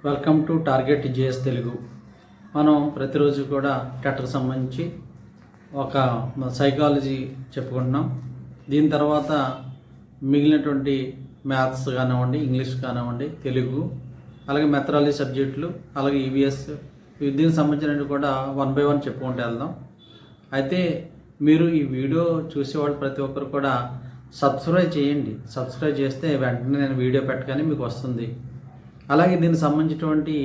Welcome to Target GS Telugu. మనం ప్రతిరోజు కూడా టెట్కి సంబంధించి ఒక సైకాలజీ చెప్పుకుంటున్నాం. దీని తర్వాత మిగిలినటువంటి మ్యాథ్స్ కానివ్వండి, ఇంగ్లీష్ కానివ్వండి, తెలుగు, అలాగే మెథడాలజీ సబ్జెక్టులు, అలాగే ఈవీఎస్, దీనికి సంబంధించినవి కూడా 1 by 1 చెప్పుకుంటూ వెళ్దాం. అయితే మీరు ఈ వీడియో చూసేవాళ్ళు ప్రతి ఒక్కరు కూడా సబ్స్క్రైబ్ చేయండి. సబ్స్క్రైబ్ చేస్తే వెంటనే నేను వీడియో పెట్టగానే మీకు వస్తుంది. అలాగే దీనికి సంబంధించినటువంటి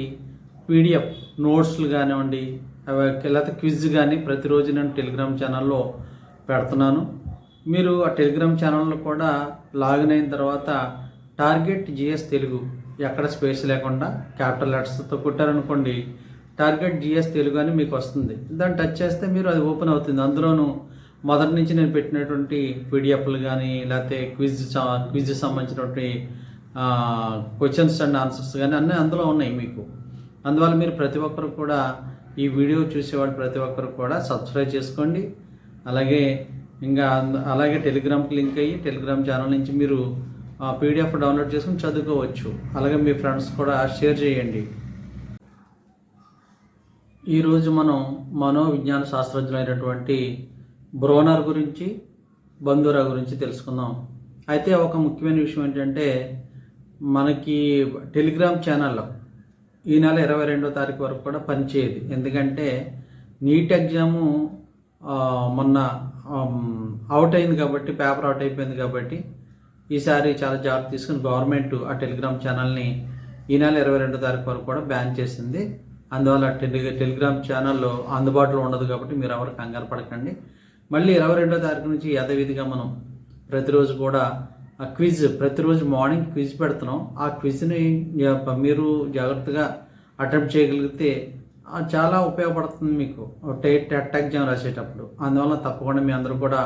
పీడిఎఫ్ నోట్స్లు కానివ్వండి, లేకపోతే క్విజ్ కానీ ప్రతిరోజు నేను టెలిగ్రామ్ ఛానల్లో పెడుతున్నాను. మీరు ఆ టెలిగ్రామ్ ఛానల్లో కూడా లాగిన్ అయిన తర్వాత టార్గెట్ జిఎస్ తెలుగు ఎక్కడ స్పేస్ లేకుండా క్యాపిటల్ లెటర్స్తో కొట్టారనుకోండి, టార్గెట్ జిఎస్ తెలుగు అని మీకు వస్తుంది. దాన్ని టచ్ చేస్తే మీరు అది ఓపెన్ అవుతుంది. అందులోనూ మొదటి నుంచి నేను పెట్టినటువంటి పీడిఎఫ్లు కానీ, లేకపోతే క్విజ్ సంబంధించినటువంటి క్వశ్చన్స్ అండ్ ఆన్సర్స్ కానీ అన్నీ అందులో ఉన్నాయి మీకు. అందువల్ల మీరు ప్రతి ఒక్కరు కూడా ఈ వీడియో చూసేవాళ్ళు ప్రతి ఒక్కరు కూడా సబ్స్క్రైబ్ చేసుకోండి. అలాగే టెలిగ్రామ్కి లింక్ అయ్యి టెలిగ్రామ్ ఛానల్ నుంచి మీరు పీడిఎఫ్ డౌన్లోడ్ చేసుకుని చదువుకోవచ్చు. అలాగే మీ ఫ్రెండ్స్ కూడా షేర్ చేయండి. ఈరోజు మనం మనోవిజ్ఞాన శాస్త్రజ్ఞులైనటువంటి బ్రోనర్ గురించి, బంధురా గురించి తెలుసుకుందాం. అయితే ఒక ముఖ్యమైన విషయం ఏంటంటే, మనకి టెలిగ్రామ్ ఛానల్లో ఈ నెల 22వ తారీఖు వరకు కూడా పనిచేయదు. ఎందుకంటే నీట్ ఎగ్జాము మొన్న అవుట్ అయింది కాబట్టి, పేపర్ అవుట్ అయిపోయింది కాబట్టి ఈసారి చాలా జాగ్రత్త తీసుకుని గవర్నమెంట్ ఆ టెలిగ్రామ్ ఛానల్ని ఈ నెల 22వ తారీఖు వరకు కూడా బ్యాన్ చేసింది. అందువల్ల టెలిగ్రామ్ ఛానల్లో అందుబాటులో ఉండదు కాబట్టి మీరు ఎవరు కంగారు పడకండి. మళ్ళీ 22వ తారీఖు నుంచి యథావిధిగా మనం ప్రతిరోజు కూడా ఆ క్విజ్, ప్రతిరోజు మార్నింగ్ క్విజ్ పెడుతున్నాం. ఆ క్విజ్ని మీరు జాగ్రత్తగా అటెంప్ట్ చేయగలిగితే చాలా ఉపయోగపడుతుంది మీకు టెట్ ఎగ్జామ్ రాసేటప్పుడు. అందువల్ల తప్పకుండా మీ అందరూ కూడా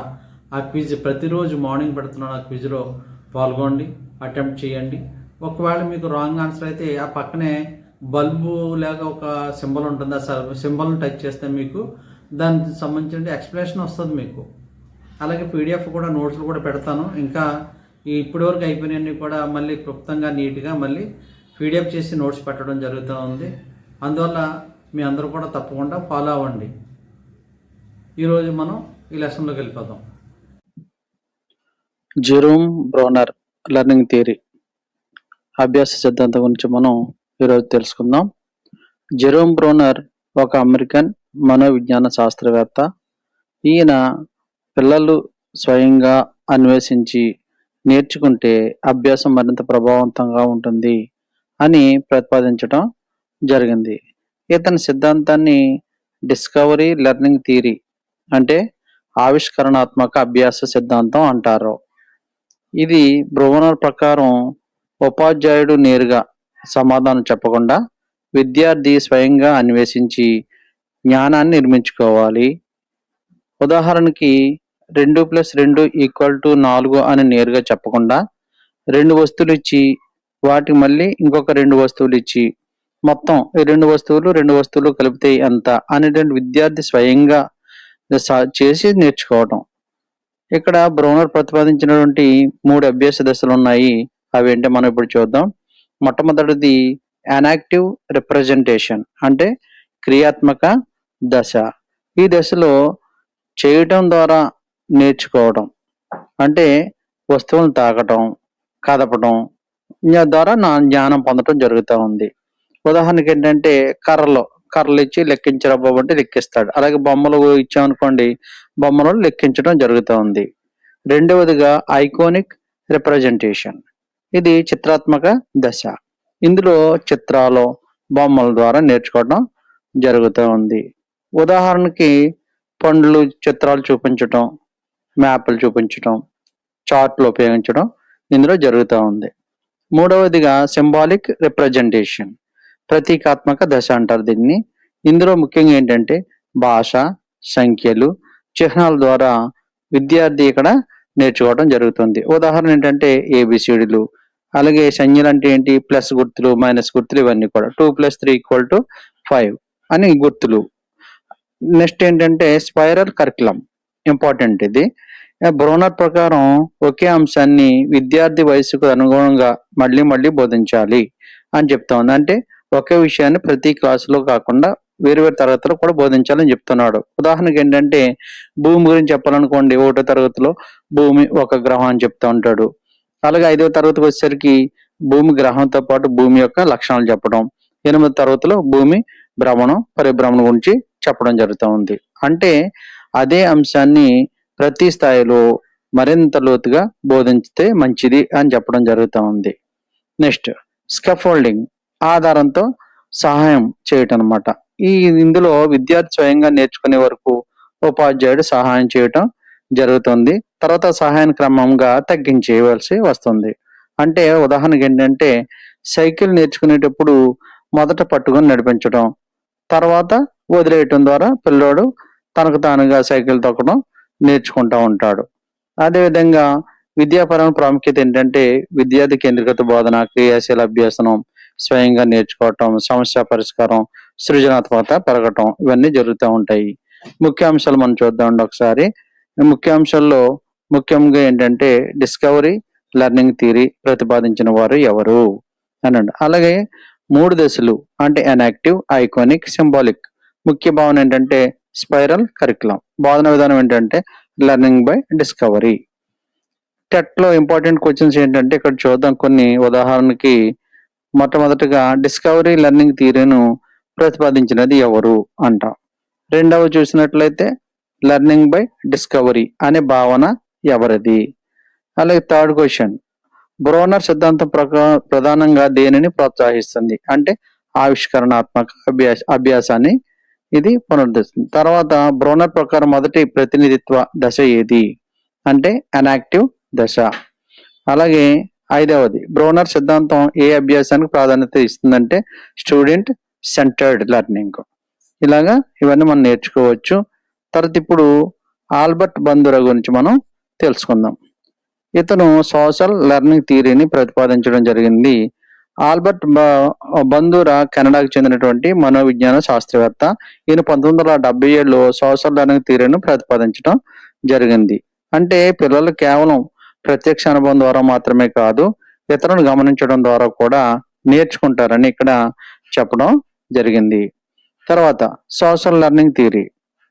ఆ క్విజ్ ప్రతిరోజు మార్నింగ్ పెడుతున్నాను, ఆ క్విజ్లో పాల్గొండి, అటెంప్ట్ చేయండి. ఒకవేళ మీకు రాంగ్ ఆన్సర్ అయితే ఆ పక్కనే బల్బు లాగా ఒక సింబల్ ఉంటుంది. ఆ సింబల్ని టచ్ చేస్తే మీకు దానికి సంబంధించిన ఎక్స్ప్లెనేషన్ వస్తుంది మీకు. అలాగే పీడిఎఫ్ కూడా, నోట్స్లు కూడా పెడతాను. ఇంకా ఇప్పటివరకు అయిపోయినవన్నీ కూడా మళ్ళీ క్లుప్తంగా నీట్గా మళ్ళీ పీడిఎఫ్ చేసి నోట్స్ పెట్టడం జరుగుతూ ఉంది. అందువల్ల మీ అందరూ కూడా తప్పకుండా ఫాలో అవ్వండి. ఈరోజు మనం ఈ లెసన్లోకి వెళ్ళిపోదాం. జెరోమ్ బ్రోనర్ లెర్నింగ్ థియరీ, అభ్యాస సిద్ధాంతం గురించి మనం ఈరోజు తెలుసుకుందాం. జెరోమ్ బ్రోనర్ ఒక అమెరికన్ మనోవిజ్ఞాన శాస్త్రవేత్త. ఈయన పిల్లలు స్వయంగా అన్వేషించి నేర్చుకుంటే అభ్యాసం మరింత ప్రభావవంతంగా ఉంటుంది అని ప్రతిపాదించడం జరిగింది. ఇతని సిద్ధాంతాన్ని డిస్కవరీ లెర్నింగ్ థియరీ అంటే ఆవిష్కరణాత్మక అభ్యాస సిద్ధాంతం అంటారు. ఇది బ్రోనర్ ప్రకారం ఉపాధ్యాయుడు నేరుగా సమాధానం చెప్పకుండా విద్యార్థి స్వయంగా అన్వేషించి జ్ఞానాన్ని నిర్మించుకోవాలి. ఉదాహరణకి 2+2 = 4 అని నేరుగా చెప్పకుండా 2 వస్తువులు ఇచ్చి వాటికి మళ్ళీ ఇంకొక 2 వస్తువులు ఇచ్చి మొత్తం ఈ 2 వస్తువులు కలిపితే ఎంత అనేటువంటి విద్యార్థి స్వయంగా చేసి నేర్చుకోవటం. ఇక్కడ బ్రోనర్ ప్రతిపాదించినటువంటి 3 అభ్యాస దశలు ఉన్నాయి. అవి ఏంటో మనం ఇప్పుడు చూద్దాం. మొట్టమొదటిది యానాక్టివ్ రిప్రజెంటేషన్ అంటే క్రియాత్మక దశ. ఈ దశలో చేయటం ద్వారా నేర్చుకోవడం అంటే వస్తువులను తాకటం, కదపడం ద్వారా నా జ్ఞానం పొందడం జరుగుతూ ఉంది. ఉదాహరణకి ఏంటంటే కర్రలు ఇచ్చి లెక్కించరా బాబు అంటే లెక్కిస్తాడు. అలాగే బొమ్మలు ఇచ్చామనుకోండి, బొమ్మలు లెక్కించడం జరుగుతూ ఉంది. రెండవదిగా ఐకానిక్ రిప్రజెంటేషన్, ఇది చిత్రాత్మక దశ. ఇందులో చిత్రాలు, బొమ్మల ద్వారా నేర్చుకోవడం జరుగుతూ ఉంది. ఉదాహరణకి పండ్లు చిత్రాలు చూపించటం, మ్యాప్లు చూపించటం, చార్ట్లు ఉపయోగించడం ఇందులో జరుగుతూ ఉంది. మూడవదిగా సింబాలిక్ రిప్రజెంటేషన్, ప్రతీకాత్మక దశ అంటారు దీన్ని. ఇందులో ముఖ్యంగా ఏంటంటే భాష, సంఖ్యలు, చిహ్నాల ద్వారా విద్యార్థి ఇక్కడ నేర్చుకోవడం జరుగుతుంది. ఉదాహరణ ఏంటంటే ఏబిసిడీలు, అలాగే సంఖ్యలు అంటే ఏంటి, ప్లస్ గుర్తులు, మైనస్ గుర్తులు, ఇవన్నీ కూడా 2+3 = 5 అని గుర్తులు. నెక్స్ట్ ఏంటంటే స్పైరల్ కరికులం, ఇంపార్టెంట్ ఇది. బ్రోనర్ ప్రకారం ఒకే అంశాన్ని విద్యార్థి వయసుకు అనుగుణంగా మళ్ళీ బోధించాలి అని చెప్తా ఉంది. అంటే ఒకే విషయాన్ని ప్రతి క్లాసులో కాకుండా వేరు వేరు తరగతిలో కూడా బోధించాలని చెప్తున్నాడు. ఉదాహరణకి ఏంటంటే భూమి గురించి చెప్పాలనుకోండి, 1వ తరగతిలో భూమి ఒక గ్రహం అని చెప్తా ఉంటాడు. అలాగే 5వ తరగతికి వచ్చేసరికి భూమి గ్రహంతో పాటు భూమి యొక్క లక్షణాలు చెప్పడం. 8వ తరగతిలో భూమి భ్రమణం, పరిభ్రమణం గురించి చెప్పడం జరుగుతూ ఉంది. అంటే అదే అంశాన్ని ప్రతి స్థాయిలో మరింత లోతుగా బోధించితే మంచిది అని చెప్పడం జరుగుతూ ఉంది. నెక్స్ట్ స్కాఫోల్డింగ్ ఆధారంతో సహాయం చేయటం అన్నమాట. ఇందులో విద్యార్థి స్వయంగా నేర్చుకునే వరకు ఉపాధ్యాయుడు సహాయం చేయటం జరుగుతుంది. తర్వాత సహాయం క్రమంగా తగ్గించేయవలసి వస్తుంది. అంటే ఉదాహరణకి ఏంటంటే సైకిల్ నేర్చుకునేటప్పుడు మొదట పట్టుకొని నడిపించడం, తర్వాత వదిలేయటం ద్వారా పిల్లోడు తనకు తానుగా సైకిల్ తొక్కడం నేర్చుకుంటూ ఉంటాడు. అదేవిధంగా విద్యాపరమైన ప్రాముఖ్యత ఏంటంటే విద్యార్థి కేంద్రీకృత బోధన, క్రియాశీల అభ్యాసనం, స్వయంగా నేర్చుకోవటం, సమస్య పరిష్కారం, సృజనాత్మకత పెరగటం ఇవన్నీ జరుగుతూ ఉంటాయి. ముఖ్యాంశాలు మనం చూద్దామండి ఒకసారి. ముఖ్యాంశాల్లో ముఖ్యంగా ఏంటంటే డిస్కవరీ లెర్నింగ్ థియరీ ప్రతిపాదించిన వారు ఎవరు అనండి. అలాగే 3 దశలు అంటే ఎనాక్టివ్, ఐకానిక్, సింబాలిక్. ముఖ్య భావన ఏంటంటే స్పైరల్ కరికులం. బోధన విధానం ఏంటంటే లెర్నింగ్ బై డిస్కవరీ. టెట్ లో ఇంపార్టెంట్ క్వశ్చన్స్ ఏంటంటే ఇక్కడ చూద్దాం కొన్ని. ఉదాహరణకి మొట్టమొదటిగా డిస్కవరీ లెర్నింగ్ థియరీను ప్రతిపాదించినది ఎవరు అంటాం. రెండవ చూసినట్లయితే లెర్నింగ్ బై డిస్కవరీ అనే భావన ఎవరిది. అలాగే థర్డ్ క్వశ్చన్ బ్రోనర్ సిద్ధాంతం ప్రధానంగా దేనిని ప్రోత్సహిస్తుంది అంటే ఆవిష్కరణాత్మక అభ్యాసాన్ని ఇది పునరుద్ధరిస్తుంది. తర్వాత బ్రోనర్ ప్రకారం మొదటి ప్రతినిధిత్వ దశ ఏది అంటే అనాక్టివ్ దశ. అలాగే 5వది బ్రోనర్ సిద్ధాంతం ఏ అభ్యాసానికి ప్రాధాన్యత ఇస్తుందంటే స్టూడెంట్ సెంటర్డ్ లెర్నింగ్. ఇలాగా ఇవన్నీ మనం నేర్చుకోవచ్చు. తర్వాత ఇప్పుడు ఆల్బర్ట్ బందురా గురించి మనం తెలుసుకుందాం. ఇతను సోషల్ లెర్నింగ్ థియరీని ప్రతిపాదించడం జరిగింది. ఆల్బర్ట్ బందురా కెనడాకు చెందినటువంటి మనోవిజ్ఞాన శాస్త్రవేత్త. ఈయన 1977లో సోషల్ లెర్నింగ్ థియరీని ప్రతిపాదించడం జరిగింది. అంటే పిల్లలు కేవలం ప్రత్యక్ష అనుభవం ద్వారా మాత్రమే కాదు, ఇతరులను గమనించడం ద్వారా కూడా నేర్చుకుంటారని ఇక్కడ చెప్పడం జరిగింది. తర్వాత సోషల్ లెర్నింగ్ థియరీ.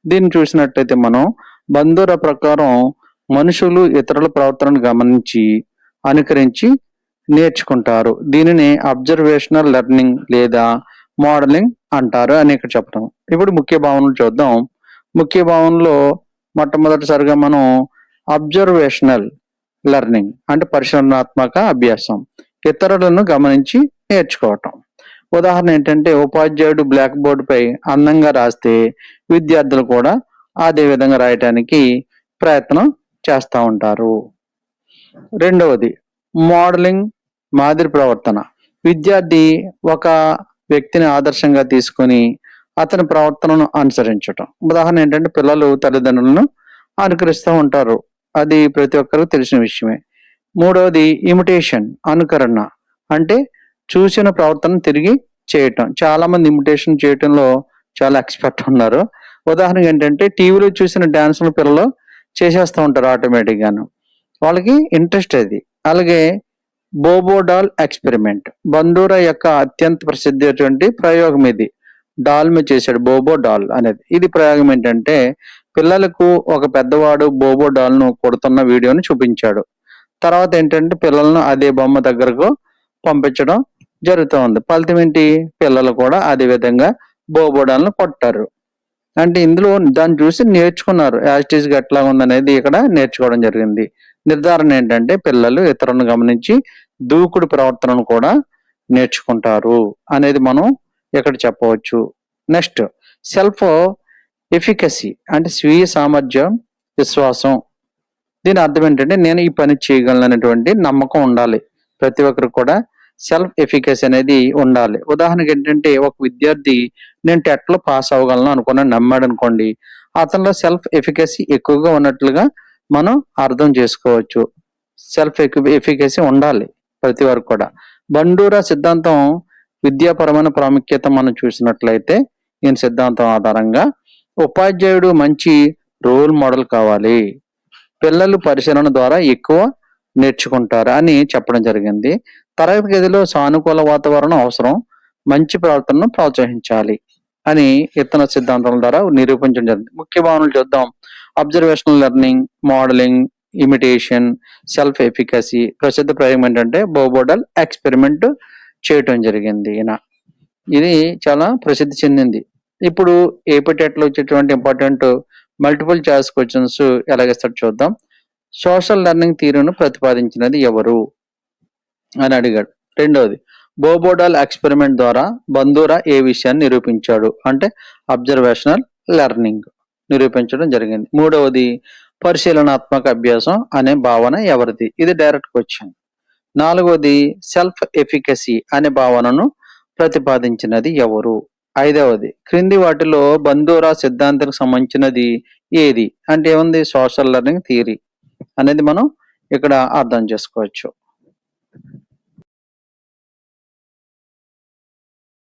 దీన్ని చూసినట్లయితే మనం బందురా ప్రకారం మనుషులు ఇతరుల ప్రవర్తనను గమనించి అనుకరించి నేర్చుకుంటారు. దీనిని అబ్జర్వేషనల్ లెర్నింగ్ లేదా మోడలింగ్ అంటారు అని ఇక్కడ చెప్పడం. ఇప్పుడు ముఖ్య భావనలు చూద్దాం. ముఖ్య భావనలో మొట్టమొదటిసారిగా మనం అబ్జర్వేషనల్ లెర్నింగ్ అంటే పరిశీలనాత్మక అభ్యాసం, ఇతరులను గమనించి నేర్చుకోవటం. ఉదాహరణ ఏంటంటే ఉపాధ్యాయుడు బ్లాక్ బోర్డ్ పై అందంగా రాస్తే విద్యార్థులు కూడా అదే విధంగా రాయటానికి ప్రయత్నం చేస్తూ ఉంటారు. రెండవది మోడలింగ్ మాదిరి ప్రవర్తన. విద్యార్థి ఒక వ్యక్తిని ఆదర్శంగా తీసుకొని అతని ప్రవర్తనను అనుసరించటం. ఉదాహరణ ఏంటంటే పిల్లలు తల్లిదండ్రులను అనుకరిస్తూ ఉంటారు, అది ప్రతి ఒక్కరికి తెలిసిన విషయమే. మూడవది ఇమిటేషన్ అనుకరణ అంటే చూసిన ప్రవర్తన తిరిగి చేయటం. చాలా మంది ఇమిటేషన్ చేయటంలో చాలా ఎక్స్పర్ట్ ఉన్నారు. ఉదాహరణకి ఏంటంటే టీవీలో చూసిన డాన్సులు పిల్లలు చేసేస్తూ ఉంటారు ఆటోమేటిక్ గాను, వాళ్ళకి ఇంట్రెస్ట్ అది. అలాగే బోబో డాల్ ఎక్స్పెరిమెంట్. బండూరా యొక్క అత్యంత ప్రసిద్ధి ప్రయోగం ఇది. డాల్ మీద చేశాడు బోబో డాల్ అనేది. ఇది ప్రయోగం ఏంటంటే పిల్లలకు ఒక పెద్దవాడు బోబో డాల్ ను కొడుతున్న వీడియోని చూపించాడు. తర్వాత ఏంటంటే పిల్లలను అదే బొమ్మ దగ్గరకు పంపించడం జరుగుతూ ఉంది. ఫలితం ఏంటి, పిల్లలు కూడా అదే విధంగా బోబో డాల్ ను కొట్టారు. అంటే ఇందులో దాన్ని చూసి నేర్చుకున్నారు, యాజిటీస్ గా ఎట్లా ఉందనేది ఇక్కడ నేర్చుకోవడం జరిగింది. నిర్ధారణ ఏంటంటే పిల్లలు ఇతరులను గమనించి దూకుడు ప్రవర్తనను కూడా నేర్చుకుంటారు అనేది మనం ఇక్కడ చెప్పవచ్చు. నెక్స్ట్ సెల్ఫ్ ఎఫికసీ అంటే స్వీయ సామర్థ్యం, విశ్వాసం. దీని అర్థం ఏంటంటే నేను ఈ పని చేయగలను అనేటువంటి నమ్మకం ఉండాలి. ప్రతి ఒక్కరికి కూడా సెల్ఫ్ ఎఫికసీ అనేది ఉండాలి. ఉదాహరణకి ఏంటంటే ఒక విద్యార్థి నేను టెట్ లో పాస్ అవ్వగలను అనుకున్నాను, నమ్మాడు అనుకోండి, అతనిలో సెల్ఫ్ ఎఫికసీ ఎక్కువగా ఉన్నట్లుగా మనం అర్థం చేసుకోవచ్చు. సెల్ఫ్ ఎఫికసీ ఉండాలి ప్రతి వరకు కూడా. బండూరా సిద్ధాంతం విద్యాపరమైన ప్రాముఖ్యత మనం చూసినట్లయితే ఈ సిద్ధాంతం ఆధారంగా ఉపాధ్యాయుడు మంచి రోల్ మోడల్ కావాలి, పిల్లలు పరిశీలన ద్వారా ఎక్కువ నేర్చుకుంటారు అని చెప్పడం జరిగింది. తరగతి గదిలో సానుకూల వాతావరణం అవసరం, మంచి ప్రవర్తనను ప్రోత్సహించాలి అని ఇతర సిద్ధాంతాల ద్వారా నిరూపించడం జరిగింది. ముఖ్య భావనలు చూద్దాం. Observational learning, modelling, imitation, self efficacy. ప్రసిద్ధ ప్రయోగం ఏంటంటే బోబోడల్ ఎక్స్పెరిమెంట్ చేయటం జరిగింది ఈయన. ఇది చాలా ప్రసిద్ధి చెందింది. ఇప్పుడు ఏపీటెట్ లో వచ్చేటువంటి ఇంపార్టెంట్ మల్టిపుల్ చాయిస్ క్వశ్చన్స్ ఎలాగేస్తాడు చూద్దాం. సోషల్ లెర్నింగ్ థియరీను ప్రతిపాదించినది ఎవరు అని అడిగాడు. రెండవది, బోబోడల్ ఎక్స్పెరిమెంట్ ద్వారా బందూరా ఏ విషయాన్ని నిరూపించాడు అంటే అబ్జర్వేషనల్ లెర్నింగ్ నిరూపించడం జరిగింది. మూడవది, పరిశీలనాత్మక అభ్యాసం అనే భావన ఎవరిది? ఇది డైరెక్ట్ క్వశ్చన్. నాలుగవది, సెల్ఫ్ ఎఫికసీ అనే భావనను ప్రతిపాదించినది ఎవరు? ఐదవది, క్రింది వాటిలో బందూరా సిద్ధాంతానికి సంబంధించినది ఏది? అంటే ఏముంది, సోషల్ లెర్నింగ్ థియరీ అనేది మనం ఇక్కడ అర్థం చేసుకోవచ్చు.